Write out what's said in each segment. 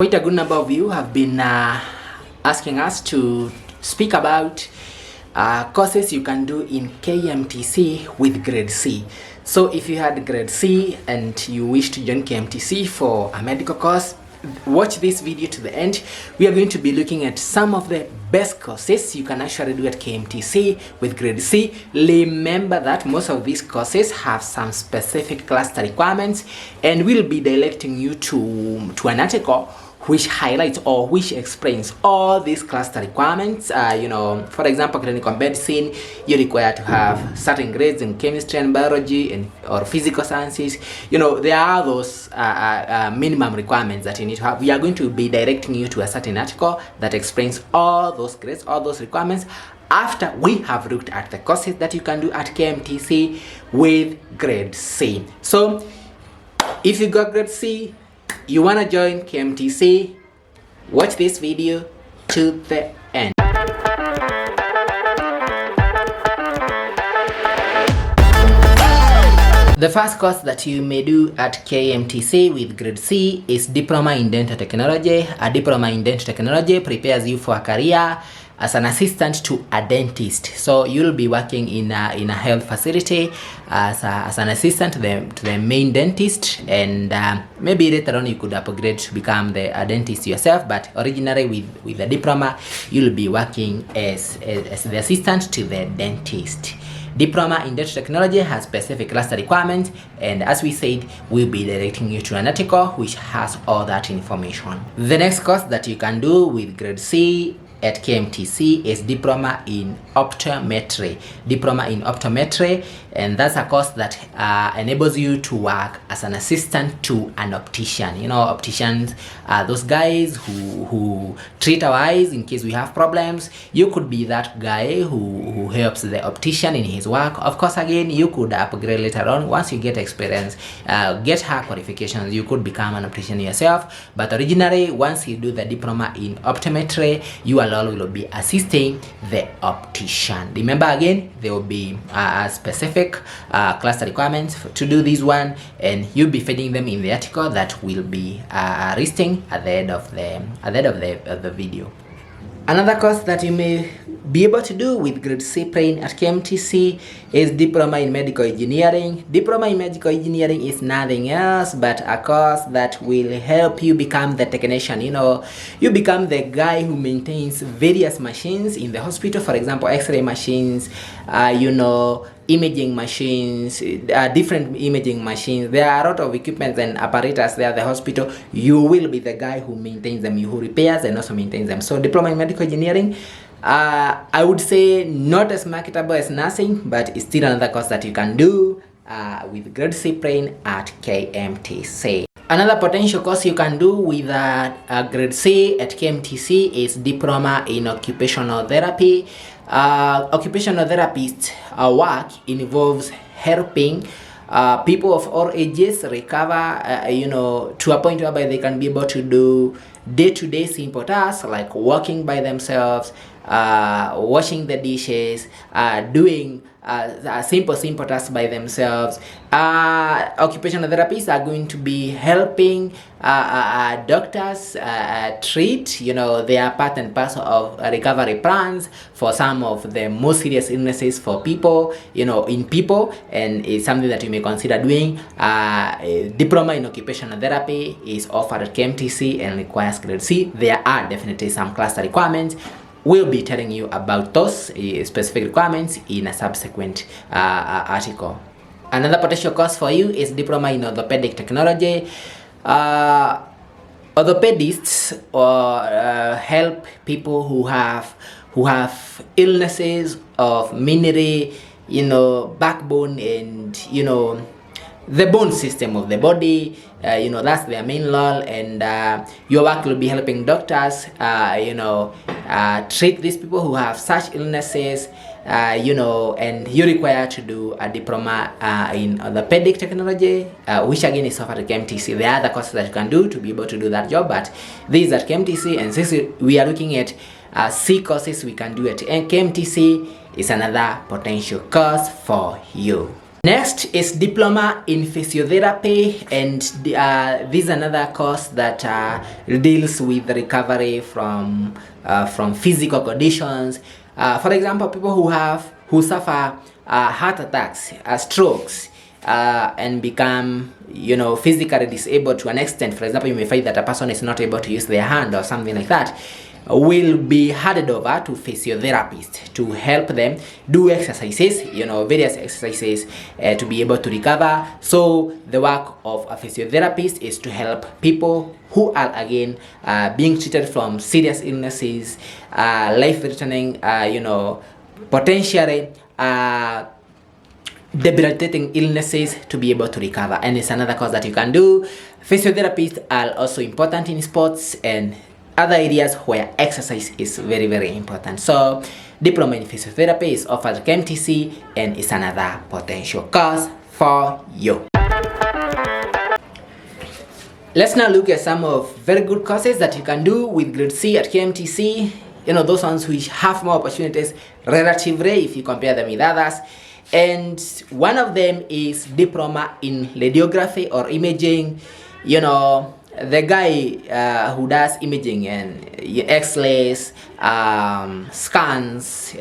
Quite a good number of you have been asking us to speak about courses you can do in KMTC with grade C. So if you had grade C and you wish to join KMTC for a medical course, watch this video to the end. We are going to be looking at some of the best courses you can actually do at KMTC with grade C. Remember that most of these courses have some specific cluster requirements, and we'll be directing you to an article which highlights or which explains all these cluster requirements. For example, clinical medicine, you require to have certain grades in chemistry and biology or physical sciences. There are those minimum requirements that you need to have. We are going to be directing you to a certain article that explains all those grades, all those requirements, after we have looked at the courses that you can do at KMTC with grade C. So if you got grade C, you want to join KMTC, watch this video to the end. The first course that you may do at KMTC with grade C is Diploma in Dental Technology. A diploma in dental technology prepares you for a career as an assistant to a dentist. So you'll be working in a health facility as an assistant to the main dentist, and maybe later on you could upgrade to become a dentist yourself. But originally with the diploma, you'll be working as the assistant to the dentist. Diploma in Dental Technology has specific cluster requirements, and as we said, we'll be directing you to an article which has all that information. The next course that you can do with grade C at KMTC is Diploma in Optometry. Diploma in Optometry, and that's a course that enables you to work as an assistant to an optician. Opticians are those guys who treat our eyes in case we have problems. You could be that guy who helps the optician in his work. Of course, again, you could upgrade later on once you get experience, get her qualifications. You could become an optician yourself, but originally, once you do the Diploma in Optometry, you alone will be assisting the optician. Remember, again, there will be specific cluster requirements to do this one, and you'll be feeding them in the article that will be listing at the end of the video. Another course that you may be able to do with grade C plain at KMTC is Diploma in Medical Engineering. Diploma in Medical Engineering is nothing else but a course that will help you become the technician. You become the guy who maintains various machines in the hospital. For example, X-ray machines, imaging machines, different imaging machines. There are a lot of equipment and apparatus there at the hospital. You will be the guy who maintains them, who repairs and also maintains them. So Diploma in Medical Engineering, I would say not as marketable as nursing, but it's still another course that you can do with grade C plain at KMTC. Another potential course you can do with grade C at KMTC is Diploma in Occupational Therapy. Occupational therapist work involves helping people of all ages recover, to a point whereby they can be able to do day-to-day simple tasks like walking by themselves, washing the dishes, doing simple tasks by themselves. Occupational therapists are going to be helping doctors treat, they are part and parcel of recovery plans for some of the most serious illnesses for people, in people, and it's something that you may consider doing. Diploma in Occupational Therapy is offered at KMTC and requires grade C. There are definitely some cluster requirements. We'll be telling you about those specific requirements in a subsequent article. Another potential course for you is Diploma in Orthopedic Technology. Orthopedists help people who have illnesses of mainly backbone and the bone system of the body. That's their main role, and your work will be helping doctors treat these people who have such illnesses, and you require to do a diploma in orthopedic technology, which again is offered at KMTC. There are other courses that you can do to be able to do that job, but this is at KMTC, and since we are looking at C courses we can do at KMTC, is another potential course for you. Next is diploma in physiotherapy, and this is another course that deals with the recovery from physical conditions. For example, people who suffer heart attacks, strokes, and become physically disabled to an extent. For example, you may find that a person is not able to use their hand or something like that, will be handed over to physiotherapists to help them do exercises, various exercises to be able to recover. So the work of a physiotherapist is to help people who are again being treated from serious illnesses, life-threatening, potentially debilitating illnesses, to be able to recover. And it's another course that you can do. Physiotherapists are also important in sports and other areas where exercise is very, very important. So diploma in physiotherapy is offered at KMTC and is another potential course for you. Let's now look at some of very good courses that you can do with grade C at KMTC. Those ones which have more opportunities relatively if you compare them with others. And one of them is diploma in radiography or imaging. The guy who does imaging and x-rays, scans,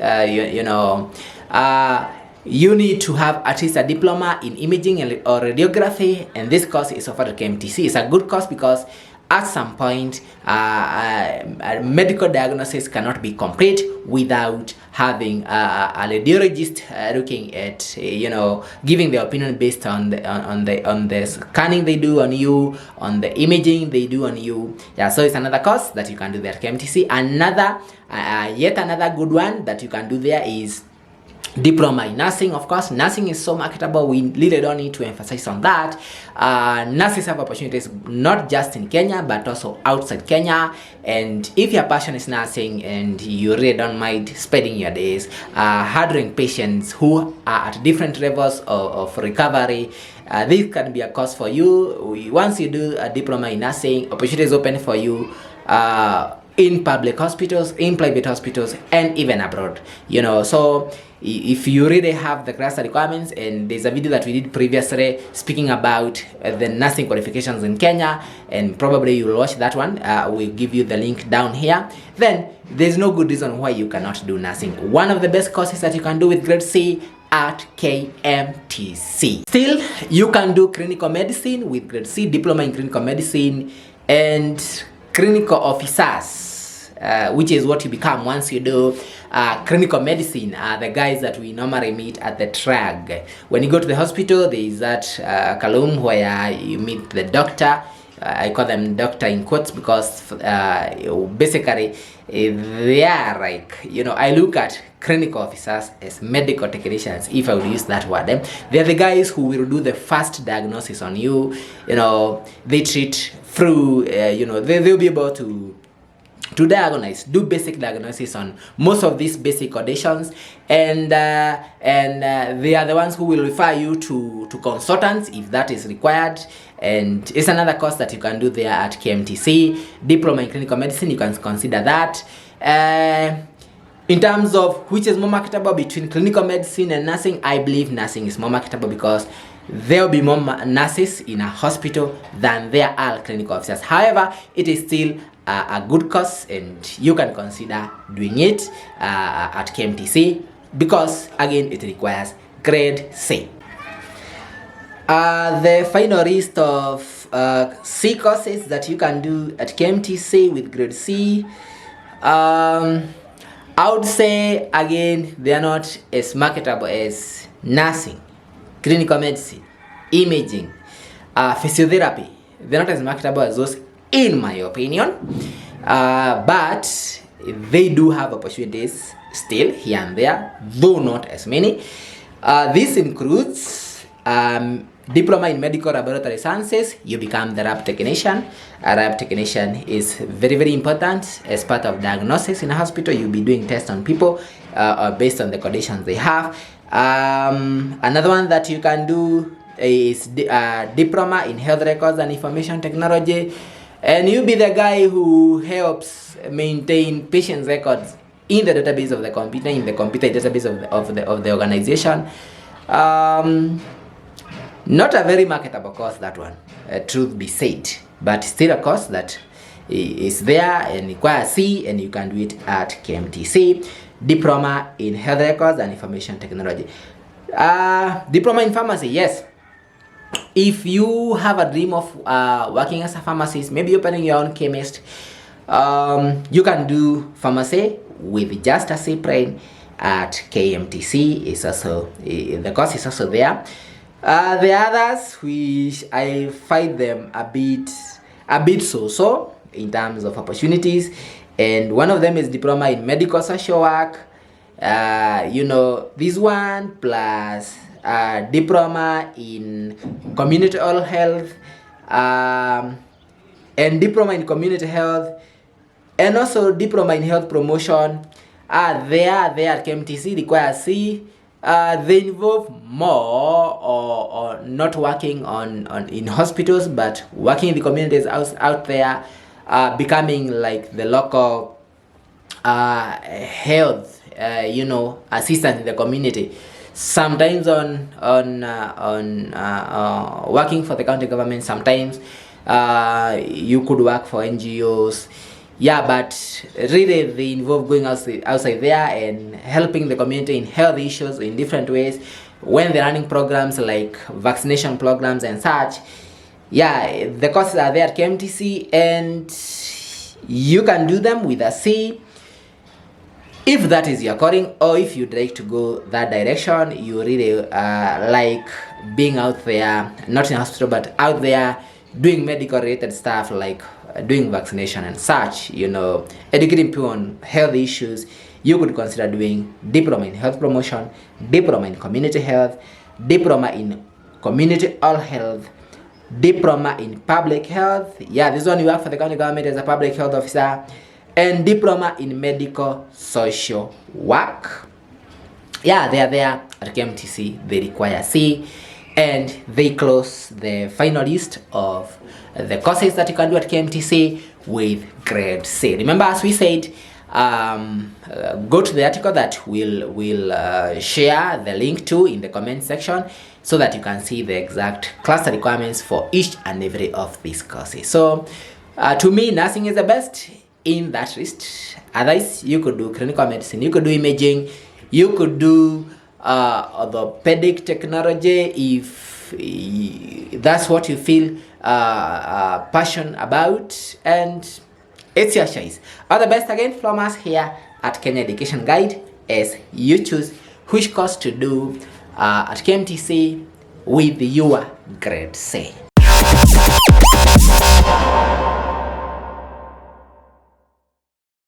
you need to have at least a diploma in imaging or radiography, and this course is offered at KMTC. It's a good course because at some point a medical diagnosis cannot be complete without having a radiologist looking at giving their opinion based on the scanning they do on you, on the imaging they do on you. So it's another course that you can do there at KMTC. Yet another good one that you can do there is diploma in nursing. Of course, nursing is so marketable, we really don't need to emphasize on that. Nurses have opportunities not just in Kenya but also outside Kenya, and if your passion is nursing and you really don't mind spending your days handling patients who are at different levels of recovery, this can be a course for you. Once you do a diploma in nursing, opportunities open for you in public hospitals, in private hospitals, and even abroad. So if you really have the class requirements, and there's a video that we did previously speaking about the nursing qualifications in Kenya, and probably you'll watch that one. We'll give you the link down here. Then there's no good reason why you cannot do nursing. One of the best courses that you can do with grade C at KMTC. Still, you can do clinical medicine with grade C, diploma in clinical medicine, and clinical officers, which is what you become once you do clinical medicine. The guys that we normally meet at the TRAG. When you go to the hospital, there is that column where you meet the doctor. I call them doctor in quotes because basically they are like, I look at clinical officers as medical technicians, if I would use that word. They're the guys who will do the first diagnosis on you. They treat through, they'll be able to diagnose, do basic diagnosis on most of these basic conditions, and they are the ones who will refer you to consultants if that is required. And it's another course that you can do there at KMTC. Diploma in clinical medicine, you can consider that. In terms of which is more marketable between clinical medicine and nursing, I believe nursing is more marketable because there will be more nurses in a hospital than there are clinical officers. However, it is still a good course, and you can consider doing it at KMTC because again it requires grade C. The final list of C courses that you can do at KMTC with grade C, I would say again they are not as marketable as nursing, clinical medicine, imaging, physiotherapy. They're not as marketable as those in my opinion, but they do have opportunities still here and there, though not as many. This includes diploma in medical laboratory sciences. You become the lab technician. A lab technician is very, very important as part of diagnosis in a hospital. You'll be doing tests on people based on the conditions they have. Another one that you can do is diploma in health records and information technology, and you'll be the guy who helps maintain patients' records in the database of the computer, in the computer database of the organization. Not a very marketable course, that one, truth be said, but still a course that is there and requires C, and you can do it at KMTC. Diploma in Health Records and Information Technology. Diploma in Pharmacy, yes. If you have a dream of working as a pharmacist, maybe opening your own chemist, you can do pharmacy with just a C prime at KMTC. Is also the course is also there. The others, which I find them a bit so in terms of opportunities, and one of them is diploma in medical social work. You know, this one plus diploma in community oral health, and diploma in community health, and also diploma in health promotion. There at KMTC require C. They involve more or not working on in hospitals, but working in the communities out there, becoming like the local health assistant in the community. Sometimes on working for the county government. Sometimes you could work for NGOs. Yeah, but really they involve going outside there and helping the community in health issues in different ways when they're running programs like vaccination programs and such. Yeah, the courses are there at KMTC, and you can do them with a C if that is your calling, or if you'd like to go that direction. You really like being out there, not in a hospital, but out there doing medical related stuff like doing vaccination and such, educating people on health issues. You could consider doing diploma in health promotion, diploma in community health, diploma in community oral health, diploma in public health. Yeah, this one you work for the county government as a public health officer, and diploma in medical social work. Yeah, they are there at KMTC. They require C, and they close the final list of the courses that you can do at KMTC with grade C. Remember, as we said, go to the article that we'll share the link to in the comment section, so that you can see the exact cluster requirements for each and every of these courses. So to me, nursing is the best in that list. Otherwise, you could do clinical medicine, you could do imaging, you could do orthopedic technology if that's what you feel passion about, and it's your choice. All the best again from us here at Kenya Education Guide as you choose which course to do at KMTC with your grade C.